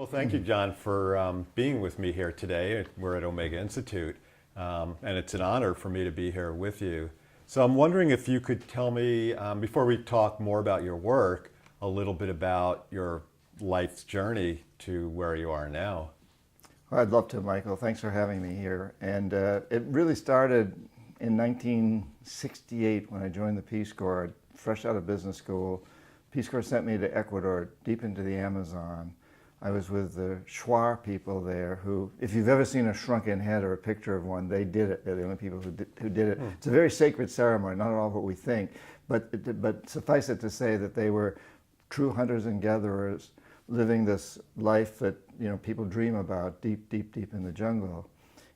Well, thank you, John, for being with me here today. We're at Omega Institute, and it's an honor for me to be here with you. So I'm wondering if you could tell me, before we talk more about your work, a little bit about your life's journey to where you are now. Well, I'd love to, Michael. Thanks for having me here. And it really started in 1968 when I joined the Peace Corps, fresh out of business school. Peace Corps sent me to Ecuador, deep into the Amazon. I was with the Shuar people there who, if you've ever seen a shrunken head or a picture of one, they did it. They're the only people who did it. It's a very sacred ceremony, not at all what we think. But suffice it to say that they were true hunters and gatherers living this life that people dream about deep, deep, deep in the jungle.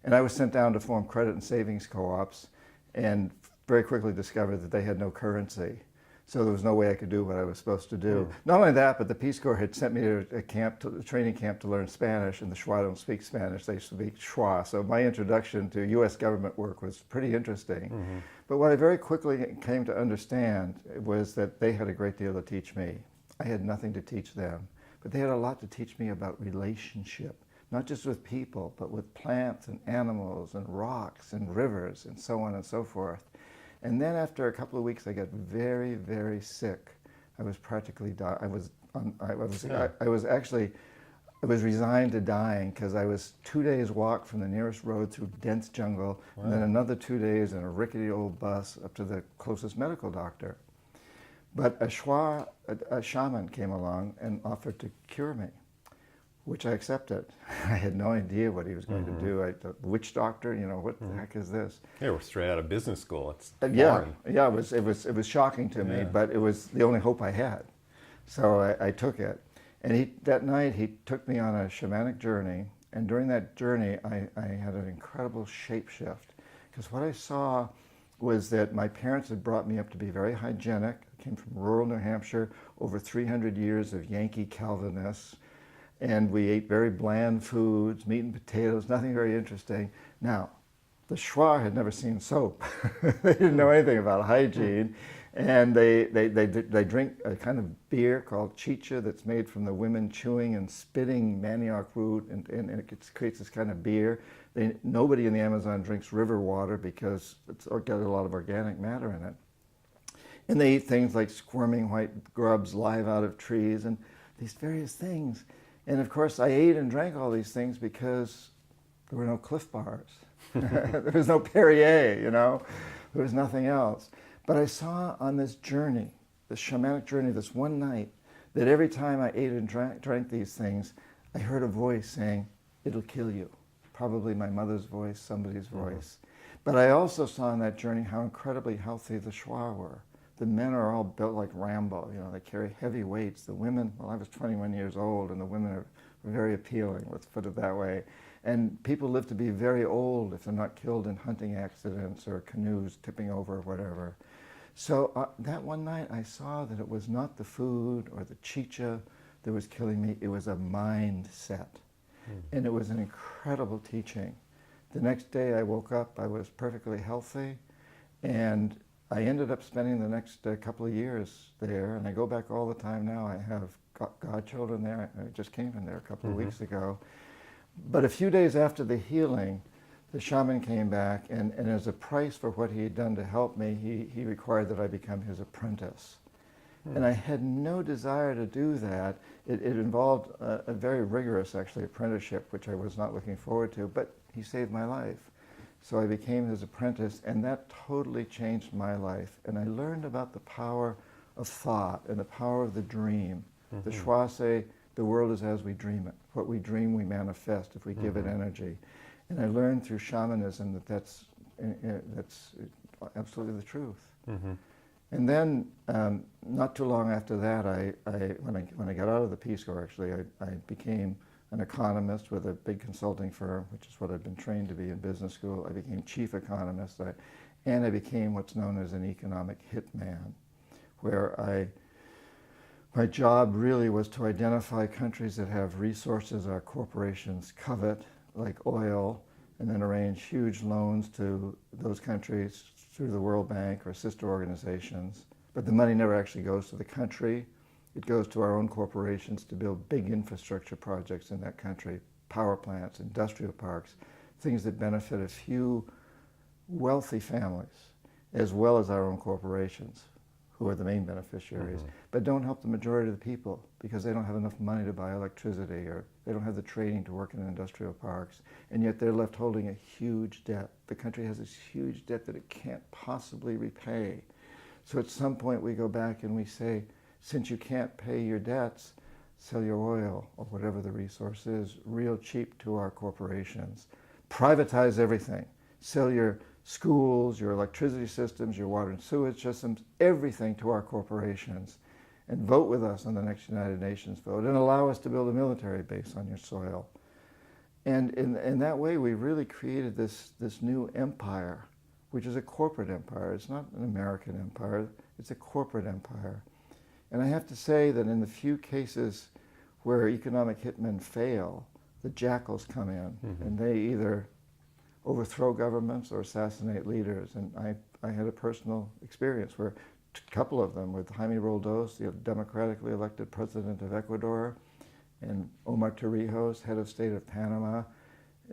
And I was sent down to form credit and savings co-ops and very quickly discovered that they had no currency. So there was no way I could do what I was supposed to do. Not only that, but the Peace Corps had sent me to a training camp to learn Spanish, and the Shuar don't speak Spanish, they speak Shuar. So my introduction to US government work was pretty interesting. But what I very quickly came to understand was that they had a great deal to teach me. I had nothing to teach them, but they had a lot to teach me about relationship, not just with people, but with plants and animals and rocks and rivers and so on and so forth. And then after a couple of weeks, I got very, very sick. I was practically dying. I was resigned to dying because I was 2 days walk from the nearest road through dense jungle, and then another 2 days in a rickety old bus up to the closest medical doctor. But a shaman came along and offered to cure me, which I accepted. I had no idea what he was going to do. Witch doctor, what the heck is this? Yeah, we're straight out of business school. It's yeah, it was shocking to me, but it was the only hope I had. So I took it. And that night he took me on a shamanic journey, and during that journey I had an incredible shape shift. Because what I saw was that my parents had brought me up to be very hygienic. I came from rural New Hampshire, over 300 years of Yankee Calvinists. And we ate very bland foods, meat and potatoes, nothing very interesting. Now, the Shuar had never seen soap. They didn't know anything about hygiene. And they drink a kind of beer called chicha that's made from the women chewing and spitting manioc root, and it creates this kind of beer. Nobody in the Amazon drinks river water because it's got a lot of organic matter in it. And they eat things like squirming white grubs live out of trees and these various things. And of course, I ate and drank all these things because there were no Cliff Bars. There was no Perrier, there was nothing else. But I saw on this journey, this shamanic journey, this one night, that every time I ate and drank these things, I heard a voice saying, "It'll kill you." Probably my mother's voice, somebody's voice. But I also saw on that journey how incredibly healthy the Shuar were. The men are all built like Rambo, they carry heavy weights. The women, well, I was 21 years old, and the women are very appealing, let's put it that way. And people live to be very old if they're not killed in hunting accidents or canoes tipping over or whatever. So that one night I saw that it was not the food or the chicha that was killing me, it was a mindset. And it was an incredible teaching. The next day I woke up, I was perfectly healthy, and I ended up spending the next couple of years there, and I go back all the time now. I have godchildren there. I just came in there a couple of weeks ago. But a few days after the healing, the shaman came back, and as a price for what he had done to help me, he required that I become his apprentice. And I had no desire to do that. It involved a very rigorous, actually, apprenticeship, which I was not looking forward to, but he saved my life. So I became his apprentice, and that totally changed my life. And I learned about the power of thought and the power of the dream. The Shuar say, the world is as we dream it. What we dream, we manifest if we give it energy. And I learned through shamanism that that's absolutely the truth. And then, not too long after that, when I got out of the Peace Corps, actually, I became an economist with a big consulting firm, which is what I've been trained to be in business school. I became chief economist, and I became what's known as an economic hitman, where my job really was to identify countries that have resources our corporations covet, like oil, and then arrange huge loans to those countries through the World Bank or sister organizations. But the money never actually goes to the country. It goes to our own corporations to build big infrastructure projects in that country, power plants, industrial parks, things that benefit a few wealthy families, as well as our own corporations, who are the main beneficiaries, but don't help the majority of the people because they don't have enough money to buy electricity, or they don't have the training to work in industrial parks, and yet they're left holding a huge debt. The country has this huge debt that it can't possibly repay. So at some point we go back and we say, since you can't pay your debts, sell your oil or whatever the resource is real cheap to our corporations. Privatize everything. Sell your schools, your electricity systems, your water and sewage systems, everything to our corporations, and vote with us on the next United Nations vote, and allow us to build a military base on your soil. And in that way, we really created this new empire, which is a corporate empire. It's not an American empire, it's a corporate empire. And I have to say that in the few cases where economic hitmen fail, the jackals come in, and they either overthrow governments or assassinate leaders. And I had a personal experience where a couple of them, with Jaime Roldos, the democratically elected president of Ecuador, and Omar Torrijos, head of state of Panama,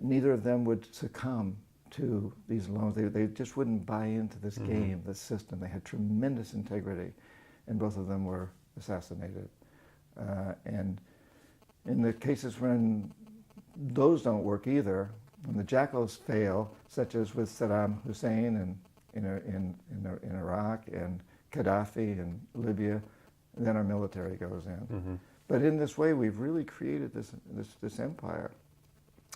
neither of them would succumb to these loans. They just wouldn't buy into this game, this system. They had tremendous integrity, and both of them were assassinated. And in the cases when those don't work either, when the jackals fail, such as with Saddam Hussein in Iraq and Gaddafi in Libya, then our military goes in. But in this way, we've really created this empire.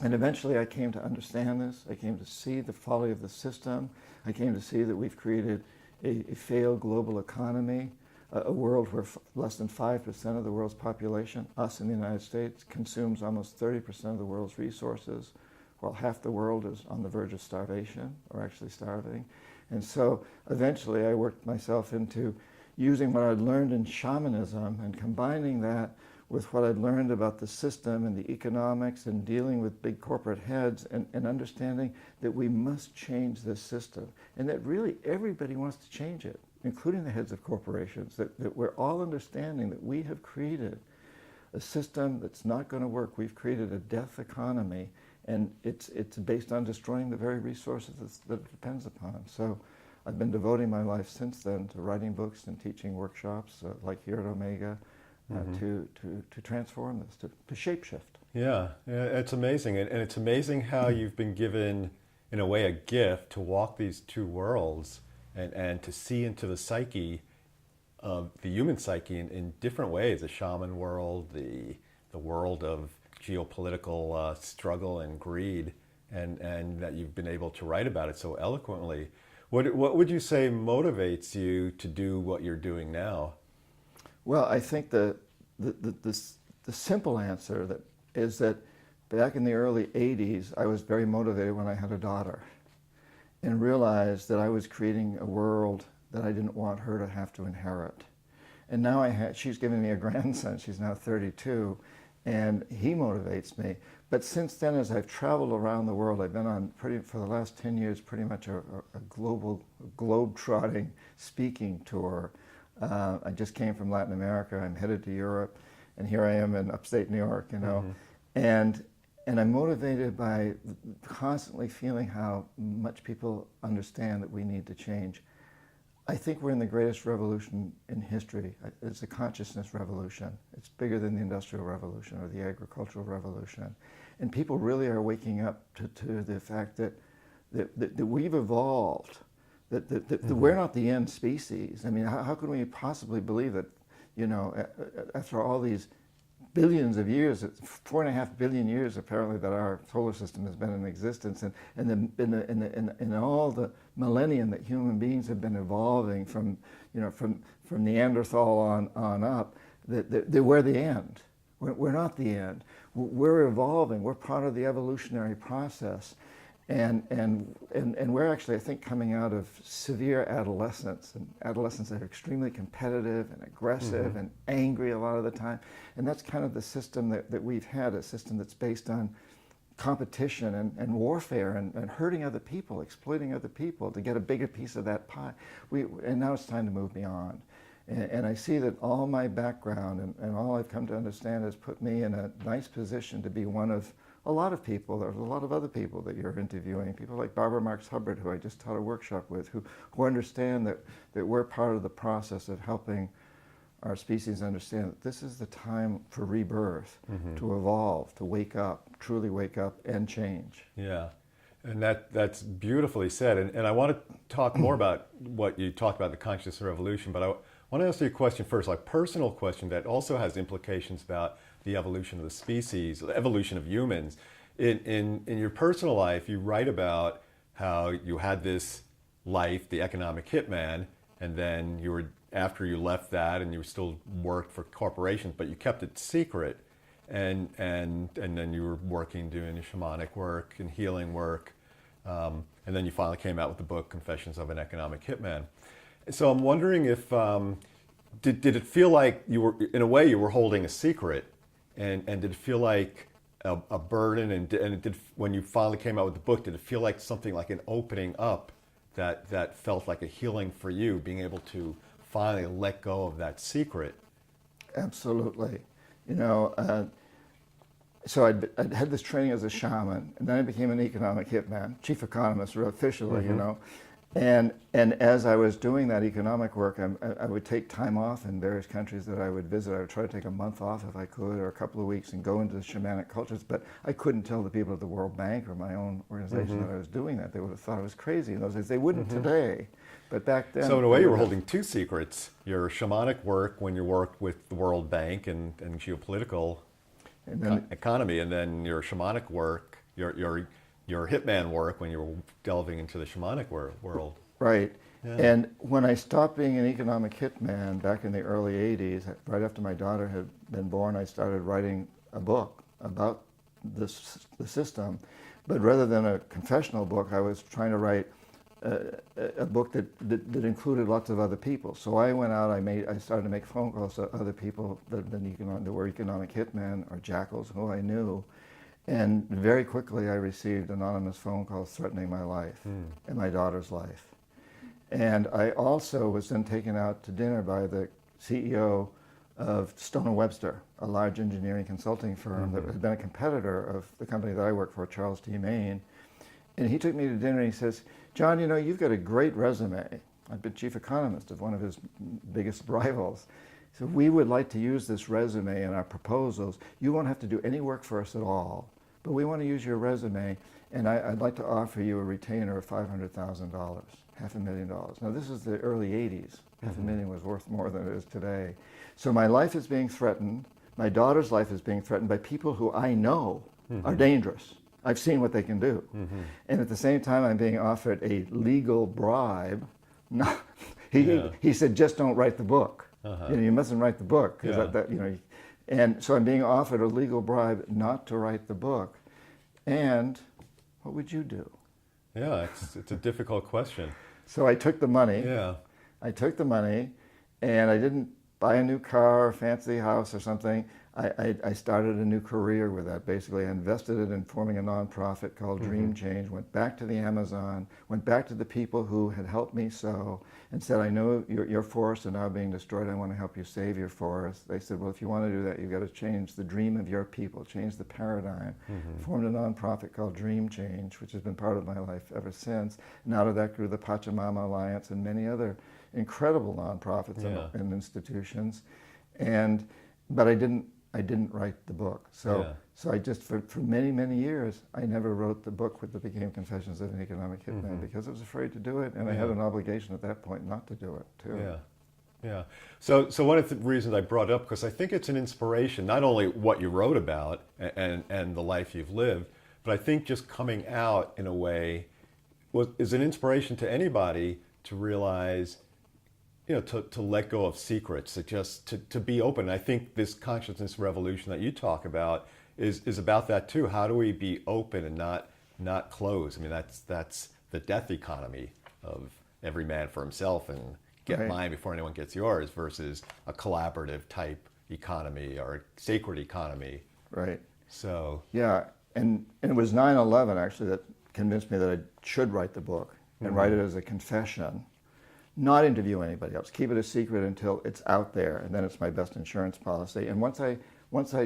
And eventually I came to understand this. I came to see the folly of the system. I came to see that we've created a failed global economy, a world where less than 5% of the world's population, us in the United States, consumes almost 30% of the world's resources, while half the world is on the verge of starvation, or actually starving. And so eventually I worked myself into using what I'd learned in shamanism and combining that with what I'd learned about the system and the economics and dealing with big corporate heads, and understanding that we must change this system, and that really everybody wants to change it, including the heads of corporations, that we're all understanding that we have created a system that's not going to work. We've created a death economy, and it's based on destroying the very resources that it depends upon. So I've been devoting my life since then to writing books and teaching workshops like here at Omega to transform this, to shapeshift. Yeah, it's amazing. And it's amazing how you've been given, in a way, a gift to walk these two worlds and to see into the psyche of the human psyche in different ways, the shaman world, the world of geopolitical struggle and greed, and that you've been able to write about it so eloquently. What would you say motivates you to do what you're doing now? Well, I think the simple answer is that back in the early 80s, I was very motivated when I had a daughter, and realized that I was creating a world that I didn't want her to have to inherit. And now she's giving me a grandson. She's now 32. And he motivates me. But since then, as I've traveled around the world, I've been on for the last 10 years, pretty much a globe-trotting speaking tour. I just came from Latin America. I'm headed to Europe, and here I am in upstate New York, you know. And I'm motivated by constantly feeling how much people understand that we need to change. I think we're in the greatest revolution in history. It's a consciousness revolution. It's bigger than the Industrial Revolution or the Agricultural Revolution. And people really are waking up to the fact that we've evolved, that we're not the end species. I mean, how can we possibly believe that, you know, after all these billions of years, 4.5 billion years apparently that our solar system has been in existence, and in all the millennium that human beings have been evolving from Neanderthal on up, that we're the end. We're not the end. We're evolving. We're part of the evolutionary process. And we're actually, I think, coming out of severe adolescence, and adolescents are extremely competitive and aggressive and angry a lot of the time. And that's kind of the system that we've had, a system that's based on competition and warfare and hurting other people, exploiting other people to get a bigger piece of that pie. And now it's time to move beyond. And I see that all my background and all I've come to understand has put me in a nice position to be one of a lot of people. There's a lot of other people that you're interviewing, people like Barbara Marx Hubbard, who I just taught a workshop with, who understand that we're part of the process of helping our species understand that this is the time for rebirth, to evolve, to wake up, truly wake up and change. Yeah. And that's beautifully said. And I want to talk more about what you talked about, the conscious revolution, but I want to ask you a question first, like personal question that also has implications about the evolution of the species, the evolution of humans. In your personal life, you write about how you had this life, the economic hitman, and then you were, after you left that, and you still worked for corporations, but you kept it secret, and then you were working, doing shamanic work and healing work, and then you finally came out with the book Confessions of an Economic Hitman. So I'm wondering if did it feel like you were, in a way, you were holding a secret, and did it feel like a burden, and it did, when you finally came out with the book, did it feel like something like an opening up that felt like a healing for you, being able to finally let go of that secret? Absolutely. You know, so I'd had this training as a shaman, and then I became an economic hitman, chief economist, officially, you know. And as I was doing that economic work, I would take time off in various countries that I would visit. I would try to take a month off if I could, or a couple of weeks, and go into the shamanic cultures. But I couldn't tell the people at the World Bank or my own organization that I was doing that. They would have thought I was crazy in those days. They wouldn't today, but back then. So in a way, you were holding two secrets: your shamanic work when you worked with the World Bank and geopolitical economy, and then your shamanic work, your hitman work when you were delving into the shamanic world. Right. Yeah. And when I stopped being an economic hitman back in the early 80s, right after my daughter had been born, I started writing a book about the system. But rather than a confessional book, I was trying to write a book that included lots of other people. So I went out, I started to make phone calls to other people that were economic hitmen or jackals who I knew. And very quickly I received anonymous phone calls threatening my life and my daughter's life. And I also was then taken out to dinner by the CEO of Stone & Webster, a large engineering consulting firm that had been a competitor of the company that I worked for, Charles T. Main. And he took me to dinner and he says, "John, you know, you've got a great resume." I've been chief economist of one of his biggest rivals. So we would like to use this resume in our proposals. You won't have to do any work for us at all, but we want to use your resume, and I'd like to offer you a retainer of $500,000, $500,000. Now this is the early 80s. $500,000 was worth more than it is today. So my life is being threatened. My daughter's life is being threatened by people who I know are dangerous. I've seen what they can do. And at the same time, I'm being offered a legal bribe. No, he said, just don't write the book. You know, you mustn't write the book. You know, and so I'm being offered a legal bribe not to write the book. And what would you do? Yeah, it's a difficult question. So I took the money. Yeah. I took the money, and I didn't buy a new car or fancy house or something. I started a new career with that. Basically, I invested it in forming a nonprofit called Dream Change, went back to the Amazon, went back to the people who had helped me sow, and said, "I know your forests are now being destroyed. I want to help you save your forests." They said, "Well, if you want to do that, you've got to change the dream of your people, change the paradigm." Formed a nonprofit called Dream Change, which has been part of my life ever since. And out of that grew the Pachamama Alliance and many other incredible nonprofits and institutions. But I didn't write the book. So I just, for many, many years, I never wrote the book that became Confessions of an Economic Hitman because I was afraid to do it, and I had an obligation at that point not to do it, too. Yeah. Yeah. So one of the reasons I brought it up, because I think it's an inspiration, not only what you wrote about and the life you've lived, but I think just coming out in a way is an inspiration to anybody to realize, you know, to let go of secrets, to be open. I think this consciousness revolution that you talk about is about that too. How do we be open and not close? I mean, that's the death economy of every man for himself and get mine before anyone gets yours, versus a collaborative type economy or a sacred economy. Right. So yeah, and it was 9/11 actually that convinced me that I should write the book and write it as a confession not interview anybody else. Keep it a secret until it's out there, and then it's my best insurance policy. And once I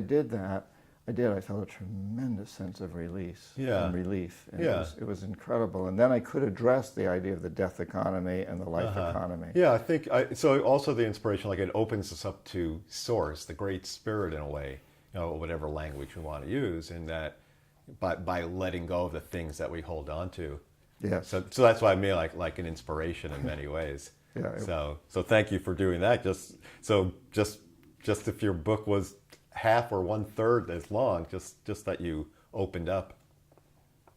did that, I felt a tremendous sense of release and relief. And it was incredible. And then I could address the idea of the death economy and the life economy. Yeah, I think, so also the inspiration, like it opens us up to source, the great spirit in a way, whatever language we want to use, in that by letting go of the things that we hold on to. Yes. So that's why I mean like an inspiration in many ways. Yeah. So thank you for doing that. Just if your book was half or 1/3 as long, just that you opened up.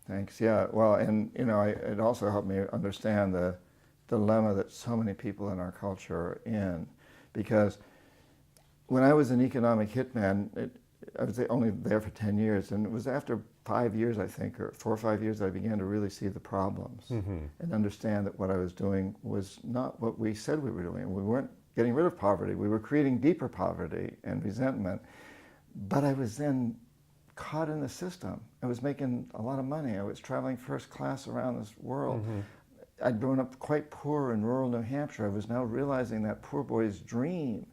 Thanks. Yeah. Well, and it also helped me understand the dilemma that so many people in our culture are in, because when I was an economic hitman, I was only there for 10 years, and it was after 5 years, I think, or 4 or 5 years, that I began to really see the problems and understand that what I was doing was not what we said we were doing. We weren't getting rid of poverty. We were creating deeper poverty and resentment. But I was then caught in the system. I was making a lot of money. I was traveling first class around this world. I'd grown up quite poor in rural New Hampshire. I was now realizing that poor boy's dream,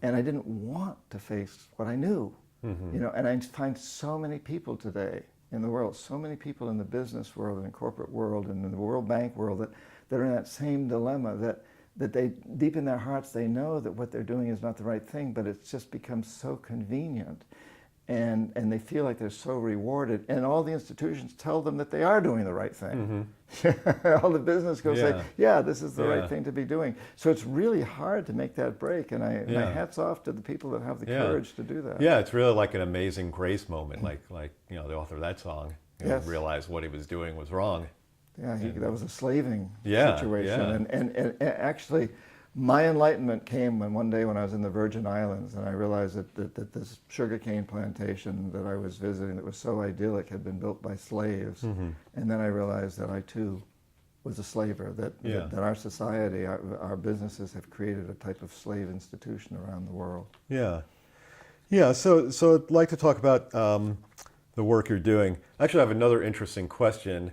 and I didn't want to face what I knew. And I find so many people today in the world, so many people in the business world and the corporate world and in the World Bank world that are in that same dilemma, that they, deep in their hearts, they know that what they're doing is not the right thing, but it's just become so convenient. And they feel like they're so rewarded. And all the institutions tell them that they are doing the right thing. All the business goes say, yeah, this is the right thing to be doing. So it's really hard to make that break. And my hat's off to the people that have the courage to do that. Yeah, it's really like an amazing grace moment, like the author of that song realized what he was doing was wrong. Yeah, that was a slaving situation. And actually, my enlightenment came one day when I was in the Virgin Islands, and I realized that this sugarcane plantation that I was visiting that was so idyllic had been built by slaves. And then I realized that I too was a slaver, that our society, our businesses have created a type of slave institution around the world. Yeah, so I'd like to talk about the work you're doing. Actually, I have another interesting question.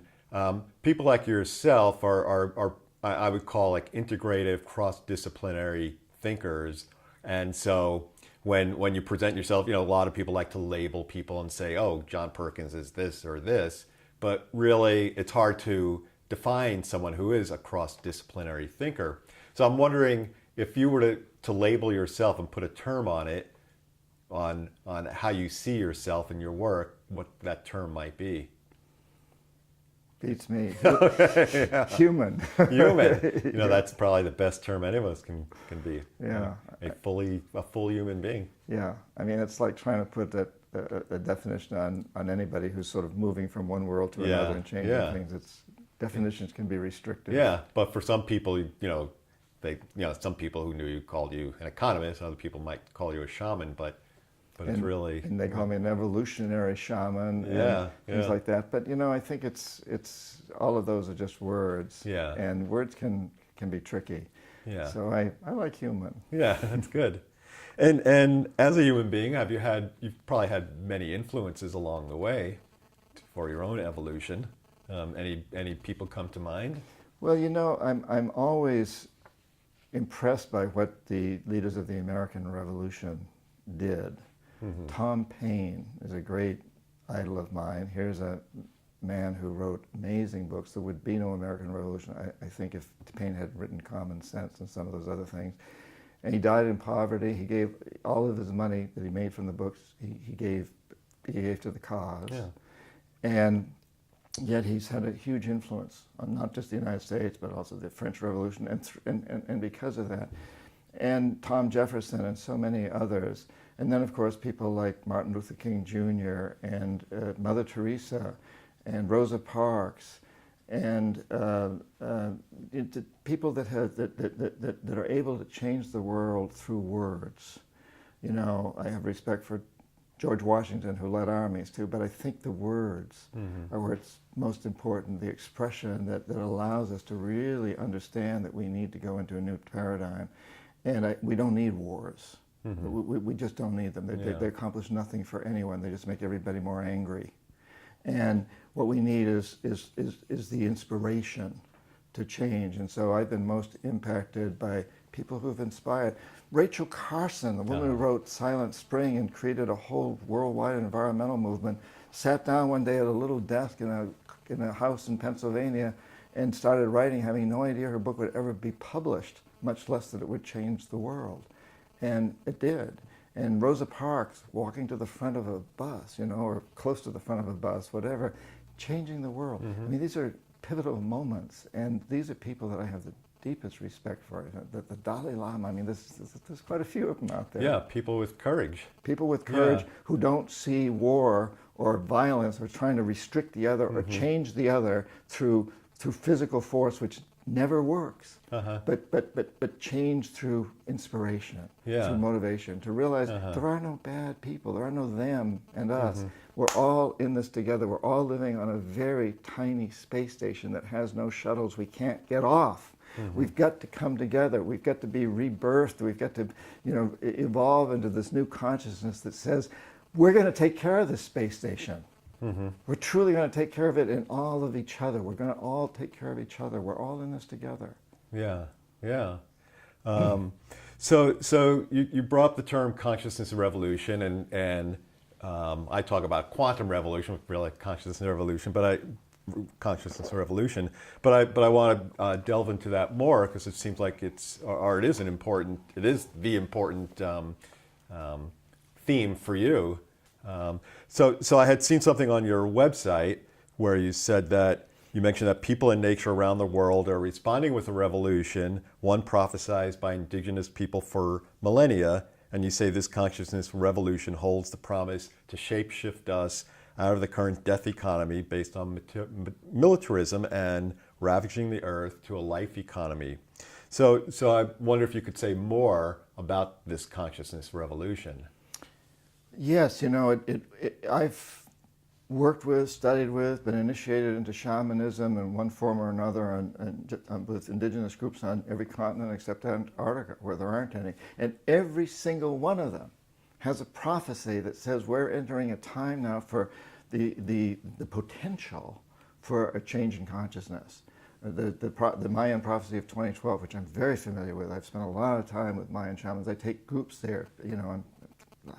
People like yourself are I would call like integrative, cross-disciplinary thinkers. And so when you present yourself, a lot of people like to label people and say, oh, John Perkins is this or this. But really, it's hard to define someone who is a cross-disciplinary thinker. So I'm wondering if you were to label yourself and put a term on it, on how you see yourself and your work, what that term might be. Beats me. Human. Human. That's probably the best term any of us can be. Yeah. A full human being. Yeah. I mean, it's like trying to put a definition on anybody who's sort of moving from one world to another and changing things. Definitions can be restrictive. Yeah, but for some people, some people who knew you called you an economist, other people might call you a shaman, but it's really... And they call me an evolutionary shaman and things like that. But, I think it's all of those are just words. Yeah. And words can be tricky. Yeah. So I like human. Yeah, that's good. And as a human being, you've probably had many influences along the way for your own evolution. Any people come to mind? Well, I'm always impressed by what the leaders of the American Revolution did. Tom Paine is a great idol of mine. Here's a man who wrote amazing books. There would be no American Revolution, I think, if Paine had written Common Sense and some of those other things. And he died in poverty. He gave all of his money that he made from the books, he gave to the cause. Yeah. And yet he's had a huge influence on not just the United States, but also the French Revolution, and because of that. And Tom Jefferson and so many others. And then, of course, people like Martin Luther King Jr. and Mother Teresa and Rosa Parks and people that are able to change the world through words. I have respect for George Washington, who led armies too, but I think the words are where it's most important, the expression that allows us to really understand that we need to go into a new paradigm. And we don't need wars. We just don't need them. They accomplish nothing for anyone. They just make everybody more angry. And what we need is the inspiration to change. And so I've been most impacted by people who've inspired. Rachel Carson, the woman who wrote Silent Spring and created a whole worldwide environmental movement, sat down one day at a little desk in a house in Pennsylvania and started writing, having no idea her book would ever be published, much less that it would change the world. And it did. And Rosa Parks walking to the front of a bus, or close to the front of a bus, whatever, changing the world. I mean, these are pivotal moments, and these are people that I have the deepest respect for. The Dalai Lama, I mean, there's quite a few of them out there. Yeah, people with courage. People with courage who don't see war or violence or trying to restrict the other or change the other through physical force, which never works, but change through inspiration, through motivation, to realize there are no bad people, there are no them and us. We're all in this together. We're all living on a very tiny space station that has no shuttles. We can't get off. We've got to come together. We've got to be rebirthed. We've got to, evolve into this new consciousness that says, we're going to take care of this space station. We're truly going to take care of it in all of each other. We're going to all take care of each other. We're all in this together. Yeah, yeah. So you brought up the term consciousness revolution, and I talk about quantum revolution, really consciousness revolution, but I want to delve into that more because it seems like it is the important theme for you. So I had seen something on your website where you said that you mentioned that people in nature around the world are responding with a revolution, one prophesied by indigenous people for millennia, and you say this consciousness revolution holds the promise to shapeshift us out of the current death economy based on militarism and ravaging the earth to a life economy. So I wonder if you could say more about this consciousness revolution. Yes, I've worked with, studied with, been initiated into shamanism in one form or another with indigenous groups on every continent except Antarctica, where there aren't any. And every single one of them has a prophecy that says we're entering a time now for the potential for a change in consciousness. The Mayan prophecy of 2012, which I'm very familiar with. I've spent a lot of time with Mayan shamans. I take groups there,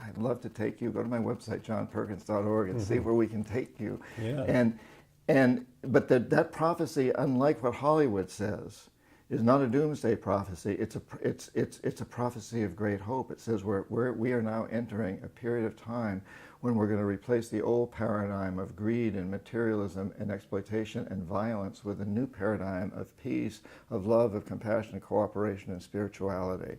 I'd love to take you. Go to my website, johnperkins.org, and see where we can take you. Yeah. But that prophecy, unlike what Hollywood says, is not a doomsday prophecy. It's a prophecy of great hope. It says we are now entering a period of time when we're going to replace the old paradigm of greed and materialism and exploitation and violence with a new paradigm of peace, of love, of compassion, and cooperation and spirituality.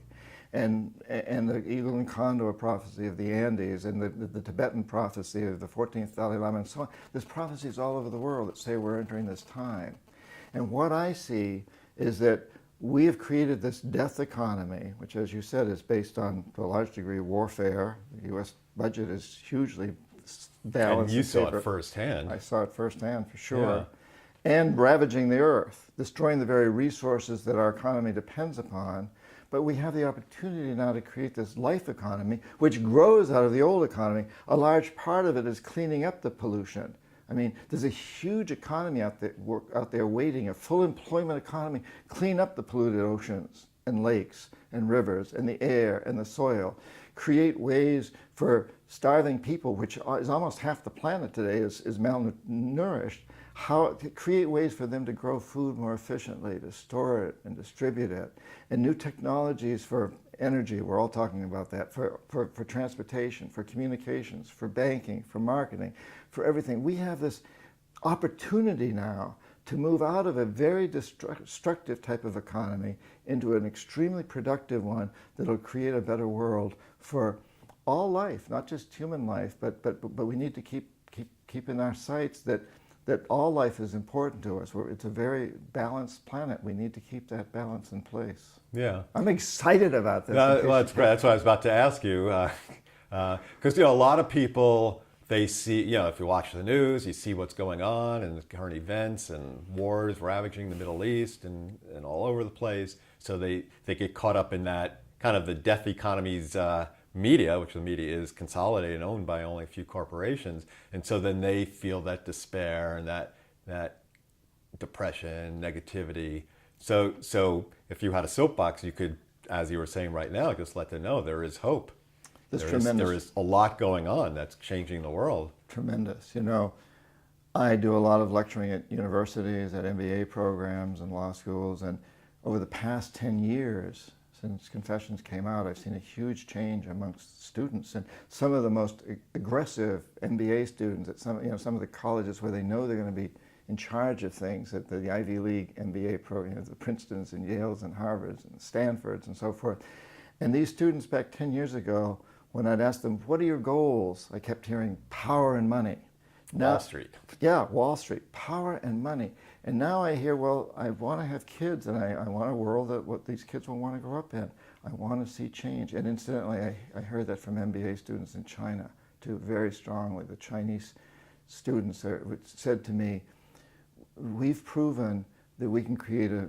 And the Eagle and Condor prophecy of the Andes and the Tibetan prophecy of the 14th Dalai Lama and so on. There's prophecies all over the world that say we're entering this time. And what I see is that we have created this death economy, which, as you said, is based on, to a large degree, warfare. The U.S. budget is hugely balanced. And you saw it firsthand. I saw it firsthand, for sure. Yeah. And ravaging the earth, destroying the very resources that our economy depends upon. But we have the opportunity now to create this life economy, which grows out of the old economy. A large part of it is cleaning up the pollution. I mean, there's a huge economy out there waiting, a full employment economy, clean up the polluted oceans and lakes and rivers and the air and the soil, create ways for starving people, which is almost half the planet today is malnourished, how to create ways for them to grow food more efficiently, to store it and distribute it, and new technologies for energy, we're all talking about that, for transportation, for communications, for banking, for marketing, for everything. We have this opportunity now to move out of a very destructive type of economy into an extremely productive one that'll create a better world for all life, not just human life, but we need to keep in our sights that all life is important to us. It's a very balanced planet. We need to keep that balance in place. Yeah. I'm excited about this. Well, that's great. That's what I was about to ask you. Because, a lot of people, they see, if you watch the news, you see what's going on and the current events and wars ravaging the Middle East and all over the place. So they get caught up in that kind of the death economy's media, which the media is consolidated and owned by only a few corporations. And so then they feel that despair and that depression, negativity. So if you had a soapbox, you could, as you were saying right now, just let them know there is hope. There is a lot going on that's changing the world. Tremendous. You know, I do a lot of lecturing at universities, at MBA programs and law schools, and over the past 10 years, since Confessions came out, I've seen a huge change amongst students, and some of the most aggressive MBA students at some of the colleges where they know they're going to be in charge of things, at the Ivy League MBA programs, the Princetons and Yales and Harvards and Stanfords and so forth. And these students back 10 years ago, when I'd ask them, what are your goals? I kept hearing power and money. Wall Street. Yeah, Wall Street, power and money. And now I hear, well, I want to have kids, and I want a world that what these kids will want to grow up in. I want to see change. And incidentally, I heard that from MBA students in China, too, very strongly. The Chinese students said to me, we've proven that we can create a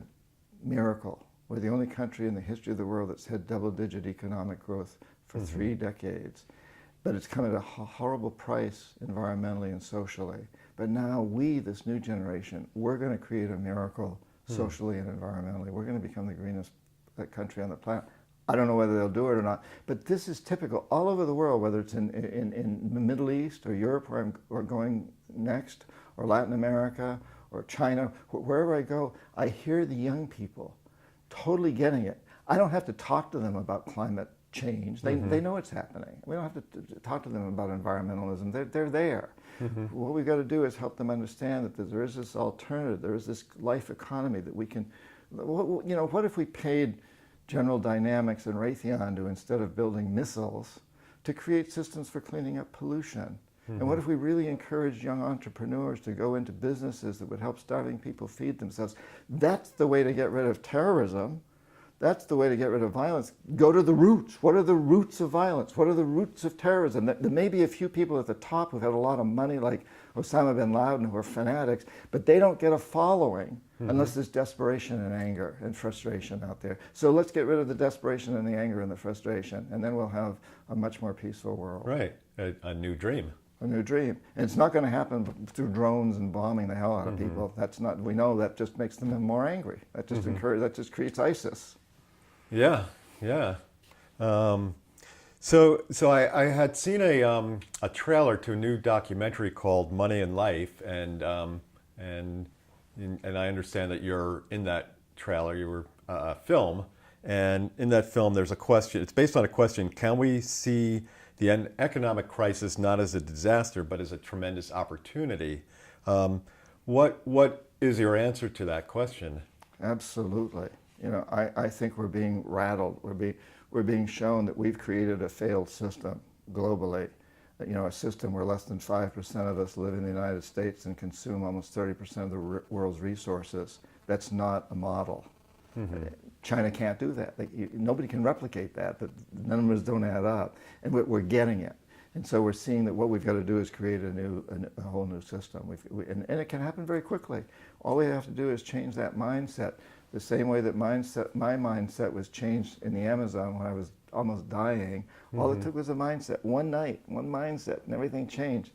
miracle. We're the only country in the history of the world that's had double-digit economic growth for 3 decades. But it's come at a horrible price environmentally and socially. But now we, this new generation, we're going to create a miracle socially and environmentally. We're going to become the greenest country on the planet. I don't know whether they'll do it or not, but this is typical all over the world, whether it's in the Middle East or Europe, where I'm going next, or Latin America, or China, wherever I go, I hear the young people totally getting it. I don't have to talk to them about climate change. They know it's happening. We don't have to talk to them about environmentalism. They're there. What we've got to do is help them understand that there is this alternative, there is this life economy that we can, you know, what if we paid General Dynamics and Raytheon to, instead of building missiles, to create systems for cleaning up pollution? And what if we really encouraged young entrepreneurs to go into businesses that would help starving people feed themselves? That's the way to get rid of terrorism. That's the way to get rid of violence. Go to the roots. What are the roots of violence? What are the roots of terrorism? There may be a few people at the top who've had a lot of money, like Osama bin Laden, who are fanatics, but they don't get a following unless there's desperation and anger and frustration out there. So let's get rid of the desperation and the anger and the frustration, and then we'll have a much more peaceful world. Right, a new dream. A new dream. And it's not going to happen through drones and bombing the hell out of people. That's not, we know that just makes them more angry. That just that just creates ISIS. Yeah, yeah. So I had seen a trailer to a new documentary called Money and Life, and I understand that you're in that trailer. You were film, and in that film, there's a question. It's based on a question: can we see the economic crisis not as a disaster, but as a tremendous opportunity? What is your answer to that question? Absolutely. You know, I think we're being rattled. We're being shown that we've created a failed system globally. You know, a system where less than 5% of us live in the United States and consume almost 30% of the world's resources. That's not a model. China can't do that. Nobody can replicate that. The numbers don't add up, and we're getting it. And so we're seeing that what we've got to do is create a whole new system. And it can happen very quickly. All we have to do is change that mindset. The same way that my mindset was changed in the Amazon when I was almost dying. All it took was a mindset. One night, one mindset, and everything changed.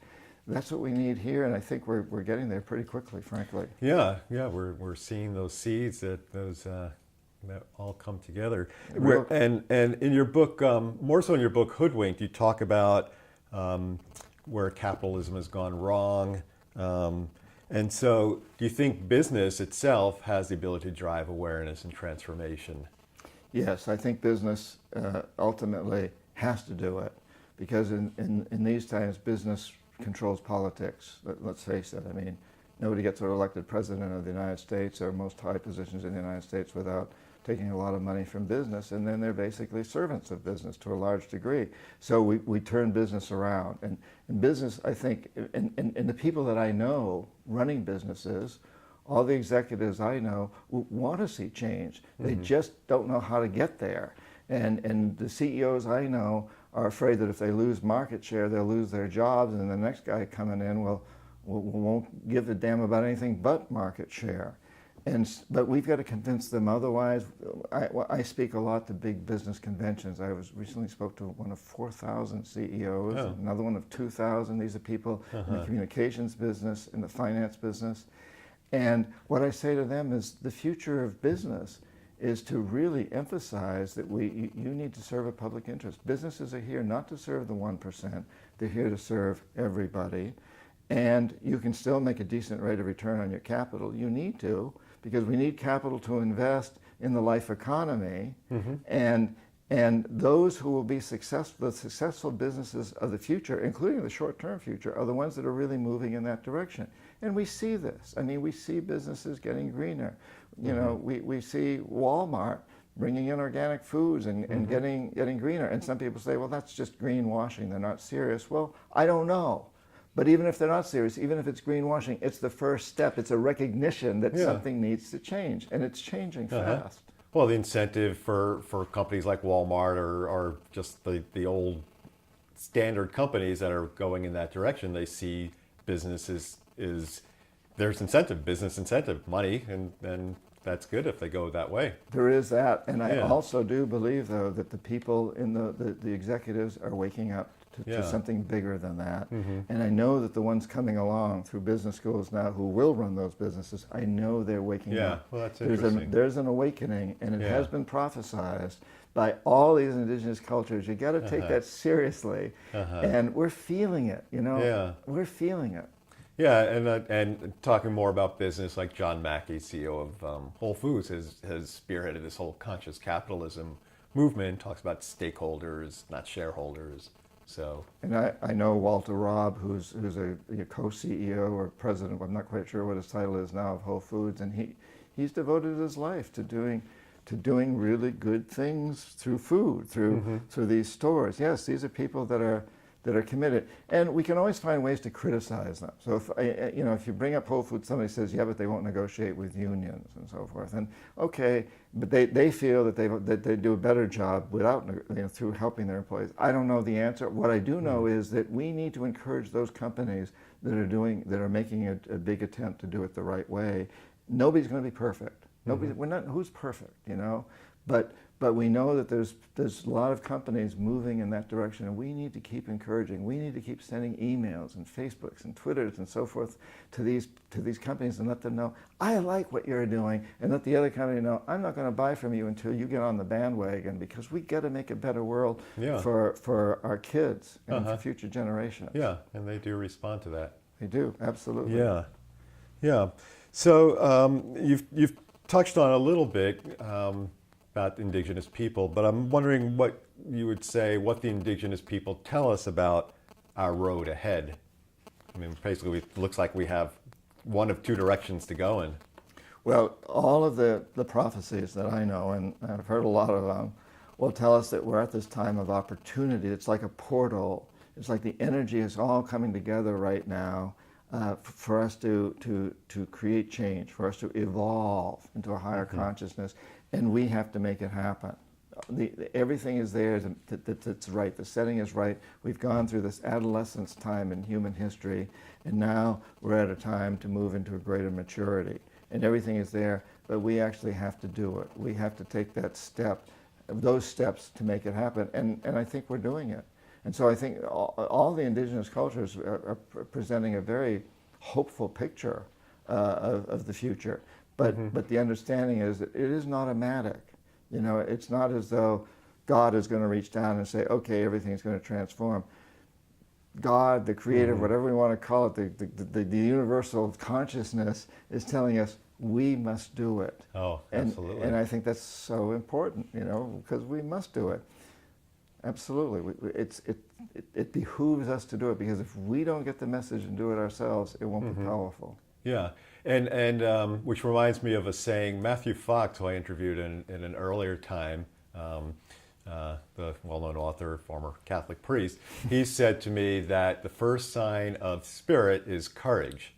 That's what we need here, and I think we're getting there pretty quickly, frankly. Yeah, we're seeing those seeds that all come together. And in your book, more so in your book Hoodwinked, you talk about where capitalism has gone wrong. And so, do you think business itself has the ability to drive awareness and transformation? Yes, I think business ultimately has to do it, because in these times, business controls politics. Let's face it. I mean, nobody gets elected president of the United States or most high positions in the United States without taking a lot of money from business, and then they're basically servants of business to a large degree. So we turn business around. And business, I think, and the people that I know running businesses, all the executives I know want to see change. They just don't know how to get there. And the CEOs I know are afraid that if they lose market share, they'll lose their jobs, and the next guy coming in won't give a damn about anything but market share. But we've got to convince them otherwise. I speak a lot to big business conventions. I recently spoke to one of 4,000 CEOs, another one of 2,000. These are people in the communications business, in the finance business. And what I say to them is the future of business is to really emphasize that you need to serve a public interest. Businesses are here not to serve the 1%, they're here to serve everybody. And you can still make a decent rate of return on your capital. You need to, because we need capital to invest in the life economy. And those who will be successful, the successful businesses of the future, including the short-term future, are the ones that are really moving in that direction. And we see this. I mean, we see businesses getting greener. You know, we see Walmart bringing in organic foods and getting greener. And some people say, well, that's just greenwashing. They're not serious. Well, I don't know. But even if they're not serious, even if it's greenwashing, it's the first step. It's a recognition that something needs to change. And it's changing fast. Well, the incentive for companies like Walmart or just the old standard companies that are going in that direction, they see business is there's incentive, business incentive, money, and that's good if they go that way. There is that. And I also do believe, though, that the people in the executives are waking up to something bigger than that. And I know that the ones coming along through business schools now who will run those businesses, I know they're waking up. Well, that's interesting. There's an awakening, and it has been prophesized by all these indigenous cultures. You got to take that seriously. And we're feeling it, you know? We're feeling it. Yeah, and talking more about business, like John Mackey, CEO of Whole Foods, has spearheaded this whole conscious capitalism movement, talks about stakeholders, not shareholders. So, and I know Walter Robb, who's a co-CEO or president, I'm not quite sure what his title is now, of Whole Foods, and he's devoted his life to doing really good things through food, through these stores. Yes, these are people that are committed, and we can always find ways to criticize them. So if you bring up Whole Foods, somebody says, yeah, but they won't negotiate with unions and so forth. And okay, but they feel that they do a better job without through helping their employees. I don't know the answer. What I do know is that we need to encourage those companies that are making a big attempt to do it the right way. Nobody's going to be perfect. Who's perfect, you know? But we know that there's a lot of companies moving in that direction, and we need to keep encouraging. We need to keep sending emails and Facebooks and Twitters and so forth to these companies and let them know, I like what you're doing, and let the other company know, I'm not going to buy from you until you get on the bandwagon, because we got to make a better world for our kids and for future generations. Yeah, and they do respond to that. They do, absolutely. Yeah. So you've touched on a little bit about indigenous people, but I'm wondering what you would say, what the indigenous people tell us about our road ahead. I mean, basically, it looks like we have one of two directions to go in. Well, all of the prophecies that I know, and I've heard a lot of them, will tell us that we're at this time of opportunity. It's like a portal. It's like the energy is all coming together right now for us to create change, for us to evolve into a higher consciousness. And we have to make it happen. Everything is there that's right. The setting is right. We've gone through this adolescence time in human history, and now we're at a time to move into a greater maturity. And everything is there, but we actually have to do it. We have to take that step, those steps to make it happen. And I think we're doing it. And so I think all the indigenous cultures are presenting a very hopeful picture of the future. But the understanding is that it is not automatic. You know, it's not as though God is going to reach down and say, okay, everything's going to transform. God, the creator, whatever we want to call it, the universal consciousness is telling us we must do it. Oh, absolutely. And I think that's so important, you know, because we must do it. Absolutely. It behooves us to do it, because if we don't get the message and do it ourselves, it won't be powerful. Yeah, and which reminds me of a saying, Matthew Fox, who I interviewed in an earlier time, the well-known author, former Catholic priest, he said to me that the first sign of spirit is courage.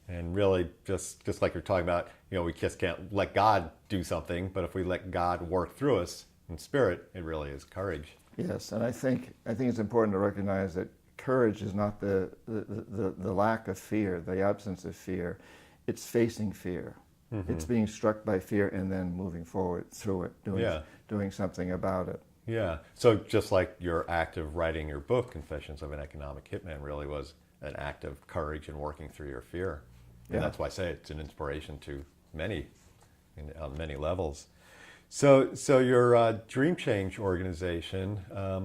And really, just like you're talking about, you know, we just can't let God do something, but if we let God work through us in spirit, it really is courage. Yes, and I think it's important to recognize that courage is not the lack of fear, the absence of fear. It's facing fear. It's being struck by fear and then moving forward through it, doing something about it. Yeah. So just like your act of writing your book, Confessions of an Economic Hitman, really was an act of courage and working through your fear. And Yeah. that's why I say it's an inspiration to many, on many levels. So your Dream Change organization,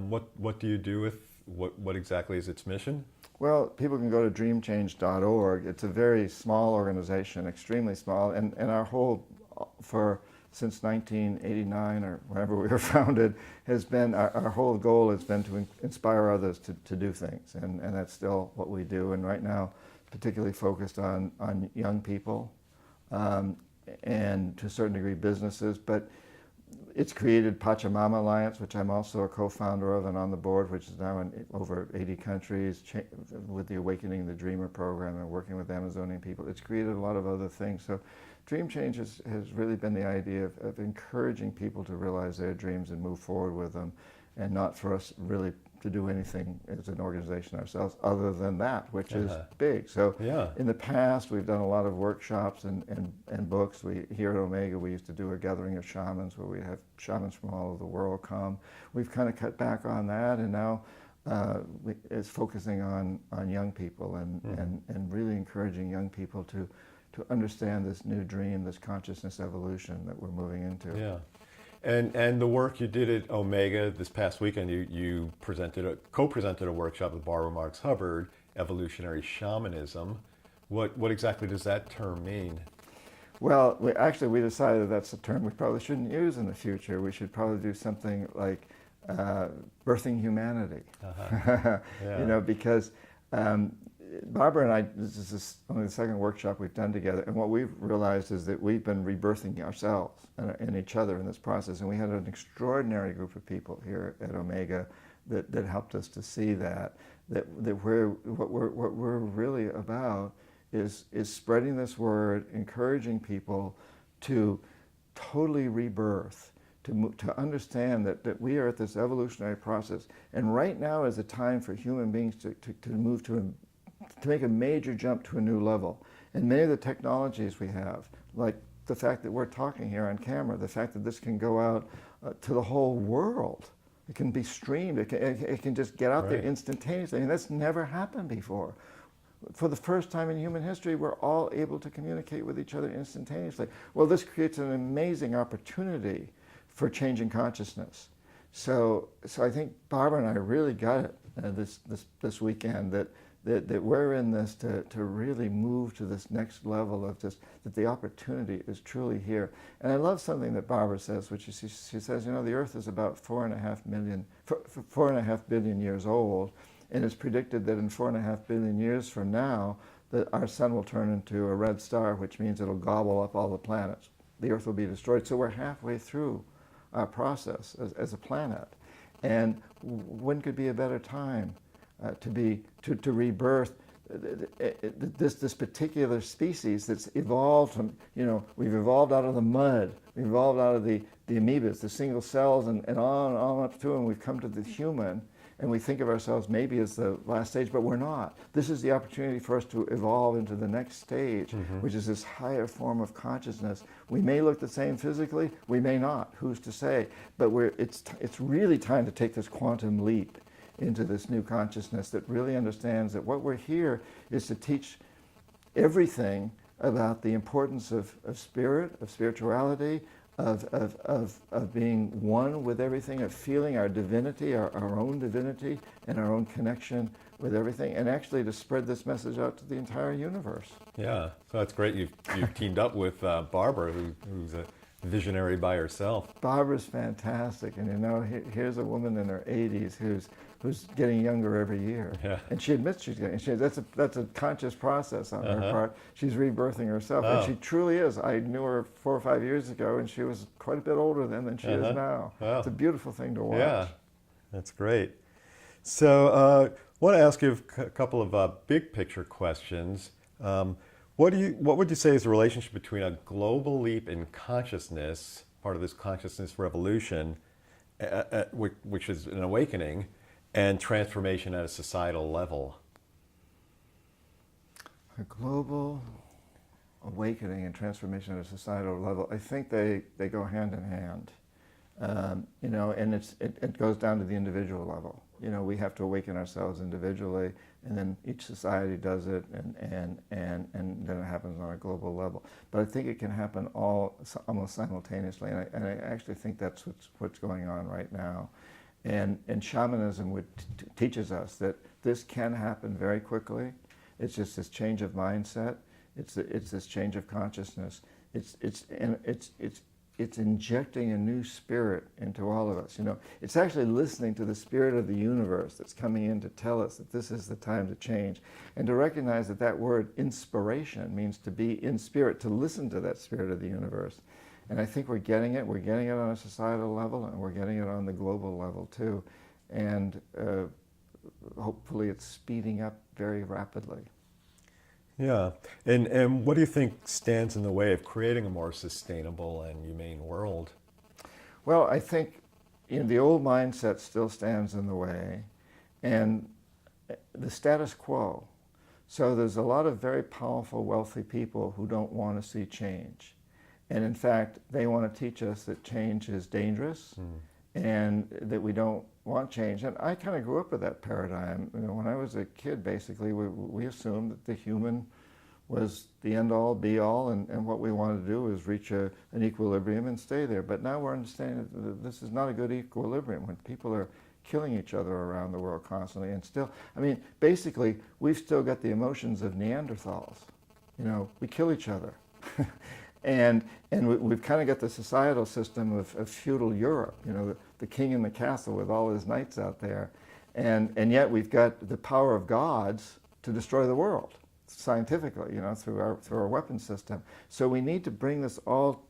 what do you do with, what exactly is its mission? Well, people can go to dreamchange.org. It's a very small organization, extremely small, and our whole, since 1989 or whenever we were founded, has been, our whole goal has been to inspire others to do things, and that's still what we do. And right now, particularly focused on young people, and to a certain degree businesses, but it's created Pachamama Alliance, which I'm also a co-founder of and on the board, which is now in over 80 countries, with the Awakening the Dreamer program and working with Amazonian people. It's created a lot of other things. So Dream Change has really been the idea of encouraging people to realize their dreams and move forward with them, and not for us really to do anything as an organization ourselves other than that, which is big. So Yeah. in the past, we've done a lot of workshops and books. Here at Omega, we used to do a gathering of shamans where we have shamans from all over the world come. We've kind of cut back on that, and now it's focusing on young people and really encouraging young people to understand this new dream, this consciousness evolution that we're moving into. Yeah. And the work you did at Omega this past weekend, you co-presented a workshop with Barbara Marx Hubbard, Evolutionary Shamanism. What exactly does that term mean? Well, we decided that's a term we probably shouldn't use in the future. We should probably do something like birthing humanity. Yeah. You know, because Barbara and I, this is only the second workshop we've done together, and what we've realized is that we've been rebirthing ourselves and each other in this process, and we had an extraordinary group of people here at Omega that helped us to see that what we're really about is spreading this word, encouraging people to totally rebirth, to understand that we are at this evolutionary process, and right now is a time for human beings to move to make a major jump to a new level. And many of the technologies we have, like the fact that we're talking here on camera, the fact that this can go out to the whole world, it can be streamed, it can just get out there instantaneously. I mean, that's never happened before. For the first time in human history, we're all able to communicate with each other instantaneously. Well, this creates an amazing opportunity for changing consciousness. So I think Barbara and I really got it this weekend, that we're in this to really move to this next level of just that the opportunity is truly here. And I love something that Barbara says, which is she says, you know, the Earth is about 4.5 billion years old, and it's predicted that in 4.5 billion years from now, that our sun will turn into a red star, which means it'll gobble up all the planets. The Earth will be destroyed. So we're halfway through our process as a planet, and when could be a better time to rebirth this particular species that's evolved from, you know, we've evolved out of the mud, we've evolved out of the amoebas, the single cells, and on up to, and we've come to the human, and we think of ourselves maybe as the last stage, but we're not. This is the opportunity for us to evolve into the next stage, which is this higher form of consciousness. We may look the same physically, we may not, who's to say, but it's really time to take this quantum leap into this new consciousness that really understands that what we're here is to teach everything about the importance of spirit, of spirituality, of being one with everything, of feeling our divinity, our own divinity, and our own connection with everything, and actually to spread this message out to the entire universe. Yeah, so that's great. You've teamed up with Barbara, who's a visionary by herself. Barbara's fantastic, and you know, here's a woman in her 80s who's getting younger every year. Yeah. And she admits she's getting, that's a conscious process on her part. She's rebirthing herself, and she truly is. I knew her 4 or 5 years ago, and she was quite a bit older then than she is now. Wow. It's a beautiful thing to watch. Yeah, that's great. So I want to ask you a couple of big picture questions. What would you say is the relationship between a global leap in consciousness, part of this consciousness revolution, which is an awakening, and transformation at a societal level? A global awakening and transformation at a societal level, I think they go hand in hand. You know, and it goes down to the individual level. You know, we have to awaken ourselves individually, and then each society does it, and then it happens on a global level. But I think it can happen almost simultaneously, and I actually think that's what's going on right now. And shamanism teaches us that this can happen very quickly. It's just this change of mindset. It's this change of consciousness. It's injecting a new spirit into all of us. You know, it's actually listening to the spirit of the universe that's coming in to tell us that this is the time to change, and to recognize that that word inspiration means to be in spirit, to listen to that spirit of the universe. And I think we're getting it. We're getting it on a societal level, and we're getting it on the global level too. And hopefully it's speeding up very rapidly. Yeah. And what do you think stands in the way of creating a more sustainable and humane world? Well, I think, you know, the old mindset still stands in the way, and the status quo. So there's a lot of very powerful, wealthy people who don't want to see change. And in fact, they want to teach us that change is dangerous and that we don't want change. And I kind of grew up with that paradigm. You know, when I was a kid, basically, we assumed that the human was the end-all, be-all, and what we wanted to do was reach an equilibrium and stay there. But now we're understanding that this is not a good equilibrium when people are killing each other around the world constantly. And still, I mean, basically, we've still got the emotions of Neanderthals. You know, we kill each other. And we've kind of got the societal system of feudal Europe, you know, the king in the castle with all his knights out there. And yet we've got the power of gods to destroy the world, scientifically, you know, through our weapon system. So we need to bring this all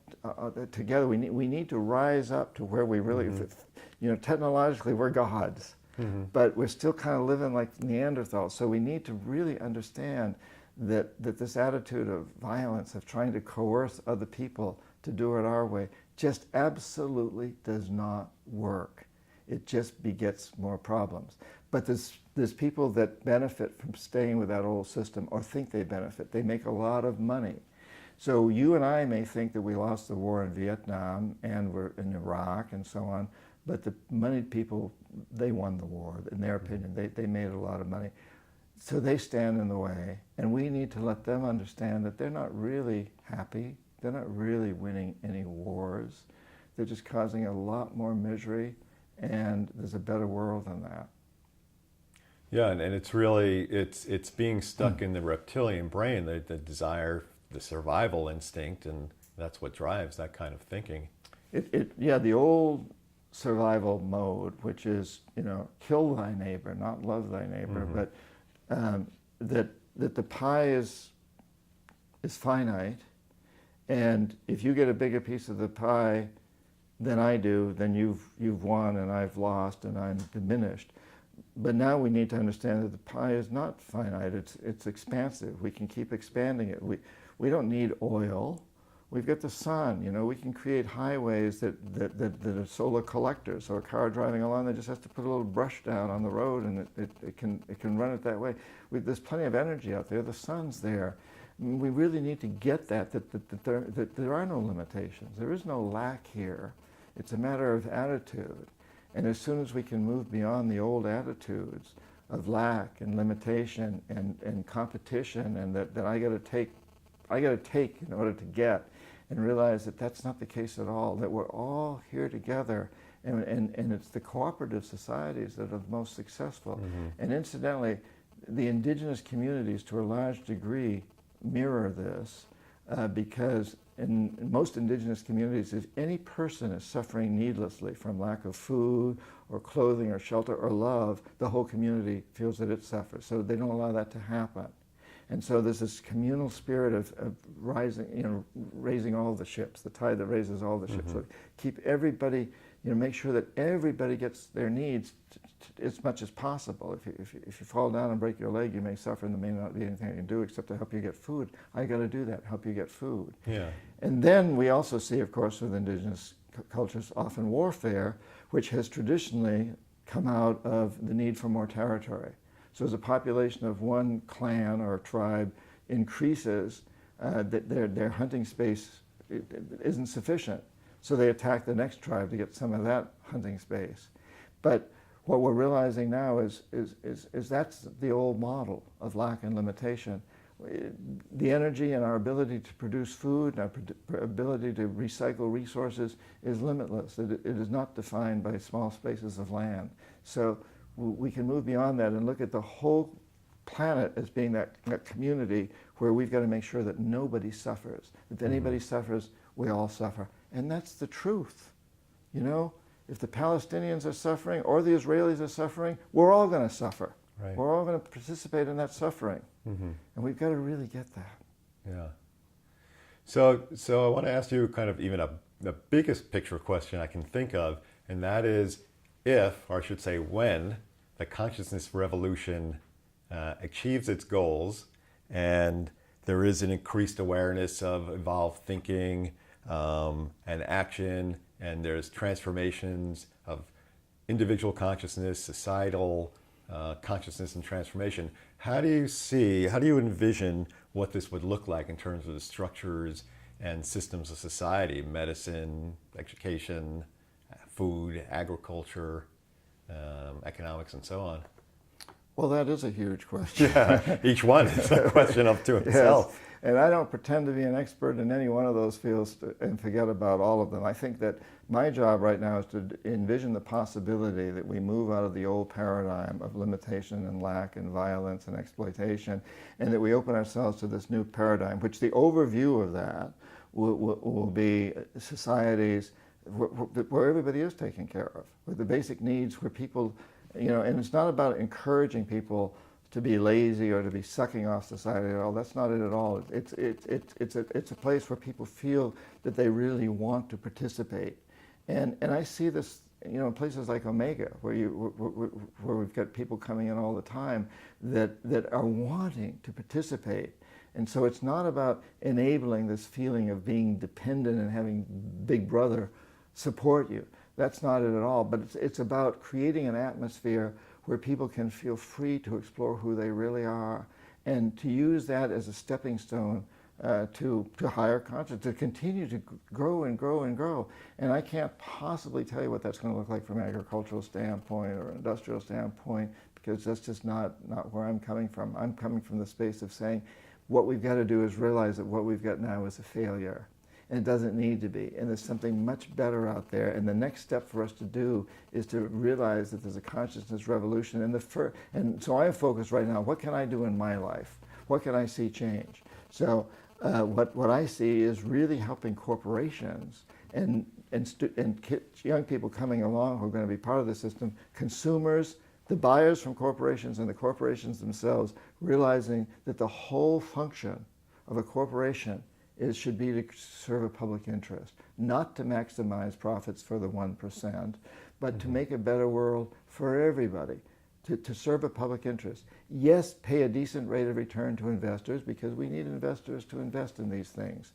together. We need to rise up to where we really, you know, technologically we're gods, but we're still kind of living like Neanderthals. So we need to really understand that this attitude of violence, of trying to coerce other people to do it our way, just absolutely does not work. It just begets more problems. But there's people that benefit from staying with that old system, or think they benefit. They make a lot of money. So you and I may think that we lost the war in Vietnam and we're in Iraq and so on, but the moneyed people, they won the war, in their opinion. They made a lot of money. So they stand in the way, and we need to let them understand that they're not really happy. They're not really winning any wars. They're just causing a lot more misery, and there's a better world than that. Yeah, and it's really, it's being stuck in the reptilian brain, the desire, the survival instinct, and that's what drives that kind of thinking. Yeah, the old survival mode, which is, you know, kill thy neighbor, not love thy neighbor, but that the pie is finite, and if you get a bigger piece of the pie than I do, then you've won and I've lost and I'm diminished. But now we need to understand that the pie is not finite; it's expansive. We can keep expanding it. We don't need oil. We've got the sun. You know, we can create highways that are solar collectors. So a car driving along, they just has to put a little brush down on the road, and it can run it that way. There's plenty of energy out there. The sun's there. We really need to get that there are no limitations. There is no lack here. It's a matter of attitude. And as soon as we can move beyond the old attitudes of lack and limitation and competition, and that I got to take in order to get, and realize that that's not the case at all, that we're all here together, and it's the cooperative societies that are most successful. And incidentally, the indigenous communities to a large degree mirror this, because in most indigenous communities, if any person is suffering needlessly from lack of food or clothing or shelter or love, the whole community feels that it suffers. So they don't allow that to happen. And so there's this communal spirit of rising, you know, raising all the ships, the tide that raises all the ships. So keep everybody, you know, make sure that everybody gets their needs as much as possible. If you fall down and break your leg, you may suffer, and there may not be anything I can do except to help you get food. I got to do that, help you get food. Yeah. And then we also see, of course, with indigenous cultures, often warfare, which has traditionally come out of the need for more territory. So as a population of one clan or tribe increases, their hunting space isn't sufficient. So they attack the next tribe to get some of that hunting space. But what we're realizing now is that's the old model of lack and limitation. The energy and our ability to produce food and our ability to recycle resources is limitless. It is not defined by small spaces of land. So we can move beyond that and look at the whole planet as being that community where we've got to make sure that nobody suffers. If anybody suffers, we all suffer. And that's the truth. You know, if the Palestinians are suffering or the Israelis are suffering, we're all going to suffer. Right. We're all going to participate in that suffering. And we've got to really get that. Yeah. So I want to ask you kind of even the biggest picture question I can think of, and that is if, or I should say when, the consciousness revolution achieves its goals and there is an increased awareness of evolved thinking and action, and there's transformations of individual consciousness, societal consciousness and transformation. How do you envision what this would look like in terms of the structures and systems of society, medicine, education, food, agriculture, economics, and so on? Well, that is a huge question. Yeah, each one is a question unto itself. Yes. And I don't pretend to be an expert in any one of those fields and forget about all of them. I think that my job right now is to envision the possibility that we move out of the old paradigm of limitation and lack and violence and exploitation, and that we open ourselves to this new paradigm, which the overview of that will be societies where everybody is taken care of, where the basic needs, where people, you know, and it's not about encouraging people to be lazy or to be sucking off society at all. That's not it at all. It's a place where people feel that they really want to participate, and I see this, you know, in places like Omega, where we've got people coming in all the time that are wanting to participate. And so it's not about enabling this feeling of being dependent and having Big Brother support you. That's not it at all. But it's about creating an atmosphere where people can feel free to explore who they really are, and to use that as a stepping stone to higher consciousness, to continue to grow and grow and grow. And I can't possibly tell you what that's going to look like from an agricultural standpoint or an industrial standpoint, because that's just not where I'm coming from. I'm coming from the space of saying what we've got to do is realize that what we've got now is a failure. And it doesn't need to be. And there's something much better out there. And the next step for us to do is to realize that there's a consciousness revolution. And so I am focused right now, what can I do in my life? What can I see change? So what I see is really helping corporations and young people coming along who are going to be part of the system, consumers, the buyers from corporations and the corporations themselves, realizing that the whole function of a corporation should be to serve a public interest, not to maximize profits for the 1%, but to make a better world for everybody, to serve a public interest. Yes, pay a decent rate of return to investors, because we need investors to invest in these things.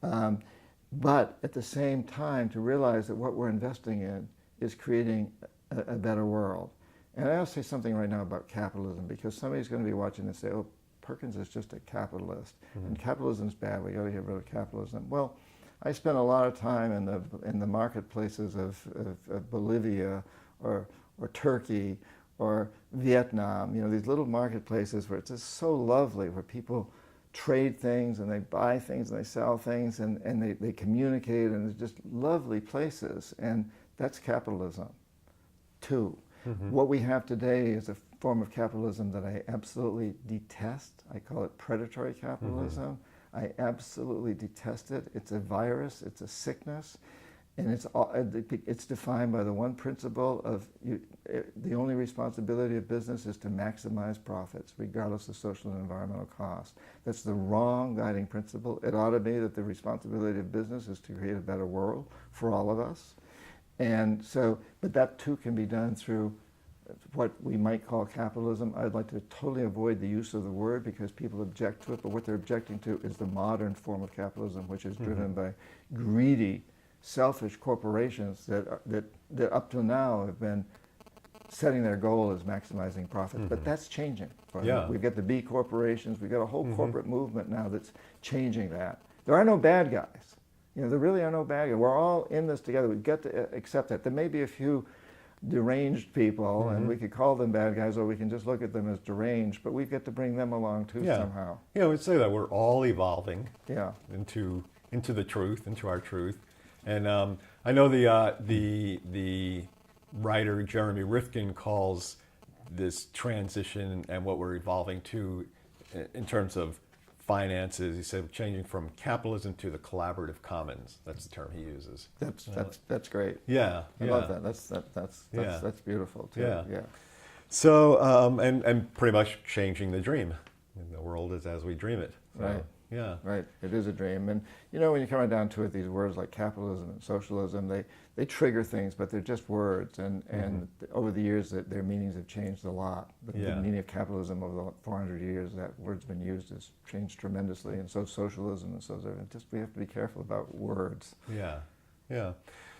But at the same time, to realize that what we're investing in is creating a better world. And I'll say something right now about capitalism, because somebody's going to be watching this and say, oh, Perkins is just a capitalist, and capitalism's bad. We got to get rid of capitalism. Well, I spent a lot of time in the marketplaces of Bolivia or Turkey or Vietnam. You know, these little marketplaces where it's just so lovely, where people trade things and they buy things and they sell things and they communicate, and it's just lovely places. And that's capitalism too. What we have today is a form of capitalism that I absolutely detest. I call it predatory capitalism. I absolutely detest it. It's a virus, it's a sickness, and it's defined by the one principle of the only responsibility of business is to maximize profits, regardless of social and environmental costs. That's the wrong guiding principle. It ought to be that the responsibility of business is to create a better world for all of us. And so, but that too can be done through what we might call capitalism. I'd like to totally avoid the use of the word because people object to it, but what they're objecting to is the modern form of capitalism, which is driven by greedy, selfish corporations that up till now have been setting their goal as maximizing profits. But that's changing. Yeah. We've got the B corporations, we've got a whole corporate movement now that's changing that. There are no bad guys. You know, there really are no bad guys. We're all in this together. We've got to accept that. There may be a few deranged people, and we could call them bad guys, or we can just look at them as deranged, but we get to bring them along too somehow. Yeah, we'd say that we're all evolving Yeah. into the truth, into our truth. And I know the writer Jeremy Rifkin calls this transition and what we're evolving to in terms of finances. He said changing from capitalism to the collaborative commons. That's the term he uses. That's great. Yeah, I love that. That's beautiful too. Yeah. So and pretty much changing the dream. And the world is as we dream it. So, Right. Yeah. Right. It is a dream. And you know, when you come down to it, these words like capitalism and socialism, they trigger things, but they're just words. And over the years, their meanings have changed a lot. The meaning of capitalism over the 400 years, that word's been used, has changed tremendously. And so socialism and so just we have to be careful about words. Yeah. Yeah.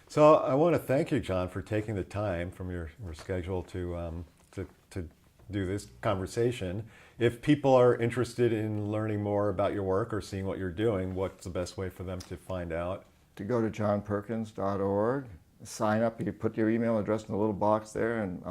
So I want to thank you, John, for taking the time from your schedule to do this conversation. If people are interested in learning more about your work or seeing what you're doing, what's the best way for them to find out? To go to johnperkins.org, sign up. You put your email address in the little box there, and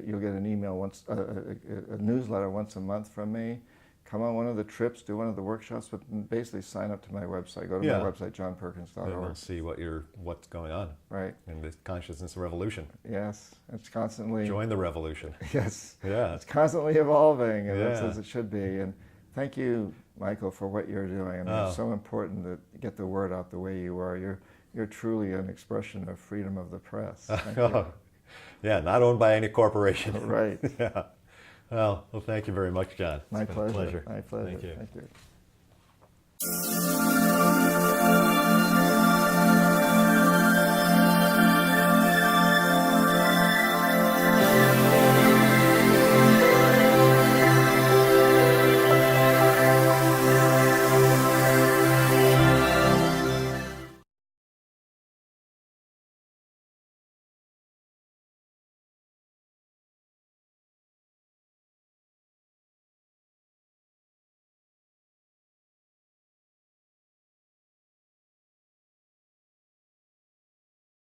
you'll get an email a newsletter once a month from me. Come on one of the trips, do one of the workshops, but basically sign up to my website. Go to my website, johnperkins.org. And we'll see what's going on. Right. In the consciousness revolution. Yes, it's constantly. Join the revolution. Yes. Yeah. It's constantly evolving, and that's as it should be. And thank you, Michael, for what you're doing. I mean, it's so important to get the word out the way you are. You're truly an expression of freedom of the press. Thank you. Yeah, not owned by any corporation. Right. Yeah. Well, thank you very much, John. My It's been a pleasure. pleasure. My pleasure. Thank you. Thank you.